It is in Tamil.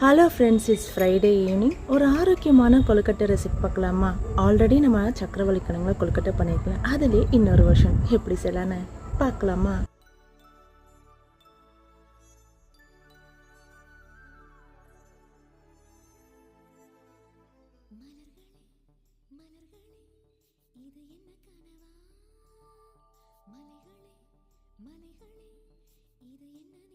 Hello friends, it's Friday evening. ஒரு ஆரோக்கியமான கொழுக்கட்டை ரெசிபி பார்க்கலாமா? ஆல்ரெடி நம்ம சக்கரவள்ளி கிழங்குல கொழுக்கட்டை பண்ணியிருக்கலாம். அதிலே இன்னொரு வருஷன் எப்படி செய்யலான்னு பார்க்கலாமா? மலைகளே மலைகளே இது என்ன